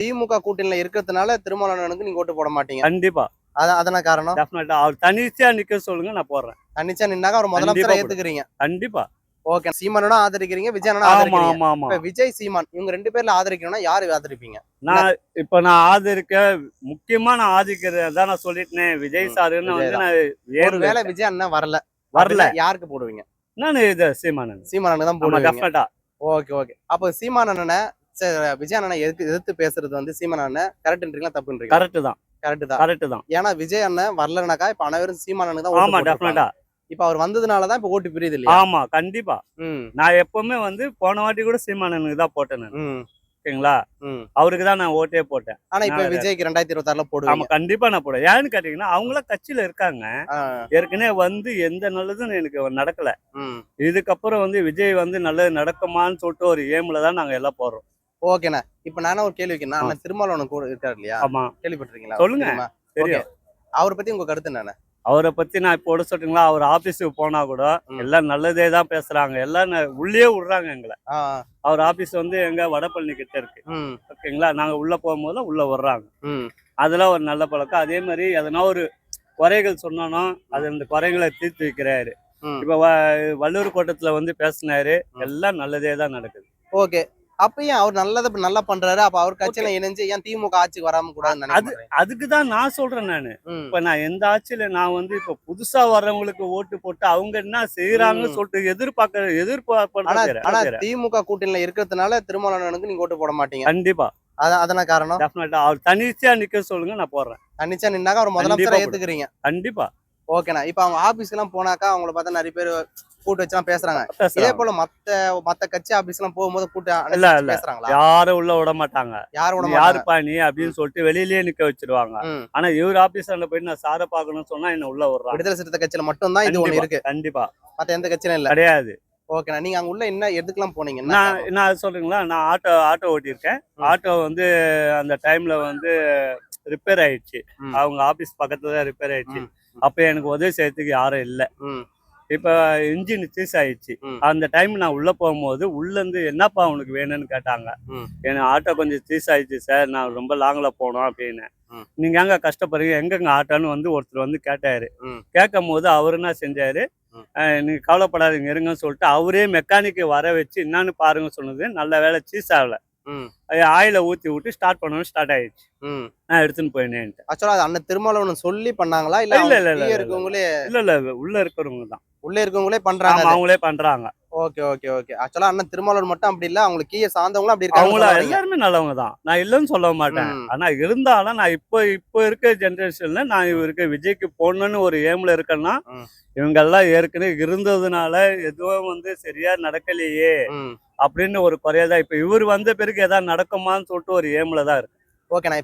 திமுக கூட்டணியில இருக்கிறதுனால திருமாவளவனுக்கு நீங்க ஓட்டு போட மாட்டீங்க. கண்டிப்பா. அதான காரணம். டெஃபினட்டா அவர் தனிச்சா நிக்க சொல்லுங்க, நான் போடுறேன். தனிச்சா நின்னாக்க அவர் முதலமைச்சரை ஏத்துக்கிறீங்க. கண்டிப்பா. ஓகே. சீமானோட ஆதரிக்கிறீங்க, விஜய் அண்ணனை ஆமா ஆதரிக்கிறீங்க. ஆமா ஆமா. இப்ப விஜய், சீமான் இவங்க 2 பேர்ல ஆதரிக்கணும்னா யாரு ஆதரிப்பீங்க? நான் ஆதரிக்க முக்கியமா நான் ஆதரிக்கிறது நான் சொல்லிட்டேனே, விஜய் சாருன்னு வந்து நான் ஒருவேளை விஜய் அண்ணன் வரல யாருக்கு போடுவீங்க? நான் இது சீமானனுக்கு தான் போடுவீங்க. டெஃபினட்டா. Okay okay. அப்ப சீமான் அண்ணனை விஜய் அண்ணனை எதிர்த்து பேசுறது வந்து சீமான் அண்ணன் கரெக்ட்ன்றீங்களா தப்புன்றீங்களா? கரெக்ட் தான். ஏன்னா விஜய் அண்ணன் வரலனாக்கா இப்ப அனைவரும் சீமானனுக்கு தான் ஓட்டு போடுறாங்க. இப்ப அவர் வந்ததுனாலதான் இப்ப ஓட்டு பிரியுது இல்லையா? ஆமா கண்டிப்பா. நான் எப்பவுமே வந்து போன வாட்டி கூட சீமானனுக்கு தான் போட்டேன். ஓகேங்களா? அவருக்கு தான் நான் ஓட்டே போட்டேன். ஆனா இப்ப விஜய்க்கு 2026ல போடுவேன். ஆமா கண்டிப்பா நான் போடுவேன். ஏன்னு கேட்டீங்கன்னா அவங்கள கட்சியில இருக்காங்க. ஏற்கனவே வந்து எந்த நல்லதும் எனக்கு நடக்கல. இதுக்கப்புறம் வந்து விஜய் வந்து நல்லது நடக்குமான்னு சொல்லிட்டு ஒரு ஏம்ல தான் நாங்க எல்லாம் போடுறோம். ஓகேண்ணா. இப்ப நானும் ஒரு கேள்வி வைக்கிறேன். அண்ணன் திருமாவளவன் கூட இருக்காரு இல்லையா? ஆமா. கேள்விப்பட்டிருக்கீங்களா? சொல்லுங்க. தெரியும். அவரை பத்தி உங்க கருத்து என்னண்ணே? அவரை பத்தி நான் இப்போ சொல்றீங்களா, அவர் ஆபீஸுக்கு போனா கூட எல்லாம் நல்லதே தான் பேசுறாங்க. எல்லாம் உள்ளே விடுறாங்க எங்களை. அவர் ஆபீஸ் வந்து எங்க வடபழனி கிட்ட இருக்கு. ஓகேங்களா? நாங்க உள்ள போகும்போது உள்ள விடுறாங்க. அதெல்லாம் ஒரு நல்ல பழக்கம். அதே மாதிரி எதனா ஒரு குறைகள் சொன்னாலும் அது அந்த குறைகளை தீர்த்து வைக்கிறாரு. இப்ப வள்ளூர் கோட்டத்துல வந்து பேசினாரு, எல்லாம் நல்லதே தான் நடக்குது. ஓகே. அப்பயும் அவர் நல்லா பண்றாரு. அப்ப அவர் கட்சியில இணைஞ்சு ஏன் திமுக ஆட்சிக்கு வராம கூடாதுன்னு அதுக்குதான் நான் சொல்றேன். நானு இப்ப நான் எந்த ஆட்சியில நான் வந்து இப்ப புதுசா வர்றவங்களுக்கு ஓட்டு போட்டு அவங்க என்ன செய்யறாங்கன்னு சொல்லிட்டு எதிர்பார்ப்பு. ஆனா திமுக கூட்டணியில இருக்கிறதுனால திருமாவளவனுக்கு நீங்க ஓட்டு போட மாட்டீங்க. கண்டிப்பா. அதான காரணம். டெஃபினட்டா அவர் தனிச்சா நிக்க சொல்லுங்க, நான் போடுறேன். தனிச்சா நின்னாக்க அவர் முதலமைச்சரை ஏத்துக்கிறீங்க. கண்டிப்பா. ஓகேண்ணா. இப்ப அவங்க ஆபீஸ்க்கு எல்லாம் போனாக்கா அவங்கள பார்த்தா நிறைய பேர் கூட்டு வச்சுலாம் பேசுறாங்க. இதே போல மத்த கட்சி ஆபீஸ் எல்லாம் போகும்போது கூட்டு பேசுறாங்களா? யாரும் உள்ள விட மாட்டாங்க. யாருப்பா நீ அப்படின்னு சொல்லிட்டு வெளியிலேயே நிக்க வச்சிருவாங்க. ஆனா இவர் ஆபீஸ்ல போயிட்டு நான் சாரை பாக்கணும்னு சொன்னா என்ன உள்ள விடுறாங்க. விடுதலை சிறுத்தை கட்சியில மட்டும் தான் இது ஒண்ணு இருக்கு. கண்டிப்பா. மத்த எந்த கட்சியிலும் இல்ல. கிடையாது. ஓகேண்ணா. நீங்க அங்க உள்ள என்ன எதுக்கெல்லாம் போனீங்க? நான் சொல்றீங்களா, நான் ஆட்டோ ஓட்டியிருக்கேன். ஆட்டோ வந்து அந்த டைம்ல வந்து ரிப்பேர் ஆயிடுச்சு. அவங்க ஆபீஸ் பக்கத்துல தான் ரிப்பேர் ஆயிடுச்சு. அப்ப எனக்கு உதவி செய்யறதுக்கு யாரும் இல்ல. இப்ப இன்ஜின் சீஸ் ஆயிடுச்சு. அந்த டைம் நான் உள்ள போகும்போது உள்ள இருந்து என்னப்பா உனக்கு வேணும்னு கேட்டாங்க. எனக்கு ஆட்டோ கொஞ்சம் சீஸ் ஆயிடுச்சு சார், நான் ரொம்ப லாங்ல போனோம் அப்படின்னு. நீங்க எங்க கஷ்டப்படுறீங்க, எங்கெங்க ஆட்டோன்னு வந்து ஒருத்தர் வந்து கேட்டாரு. கேட்கும் போது அவரு என்ன செஞ்சாரு, நீங்க கவலைப்படாதீங்க இருங்கன்னு சொல்லிட்டு அவரே மெக்கானிக்கை வர வச்சு என்னன்னு பாருங்க சொன்னது. நல்ல வேலை சீஸ் ஆகல. ஆயில ஊத்தி விட்டு ஸ்டார்ட் பண்ணணும், ஸ்டார்ட் ஆயிடுச்சு. நான் எடுத்துன்னு போயினேன். ஆக்சுவலா அது அண்ணன் திருமாவளவன் சொல்லி பண்ணாங்களா இல்ல இருக்கவங்களே? இல்ல உள்ள இருக்கிறவங்க தான். உள்ள இருக்கவங்களே பண்றாங்க. அவங்களே பண்றாங்க. Okay okay okay. ஆக்சுவலா அண்ணன் திருமாவளவன் மட்டும் அப்படி இல்ல, அவங்களுக்கு கீழே சார்ந்தவங்களும் அப்படி இருக்காங்க. அவங்க எல்லாருமே நல்லவங்க தான், நான் இல்லைன்னு சொல்ல மாட்டேன். ஆனா இருந்தாலும் நான் இப்போ இருக்க ஜெனரேஷன்ல நான் இவருக்கு விஜய்க்கு போடணும்னு ஒரு ஏம்ல இருக்கேன்னா, இவங்க எல்லாம் ஏற்கனவே இருந்ததுனால எதுவும் வந்து சரியா நடக்கலையே அப்படின்னு ஒரு குறையதான். இப்ப இவர் வந்த பிறகு ஏதாவது நடக்குமான்னு சொல்லிட்டு ஒரு ஏம்ல தான் இருக்கு. ஓகே. நான்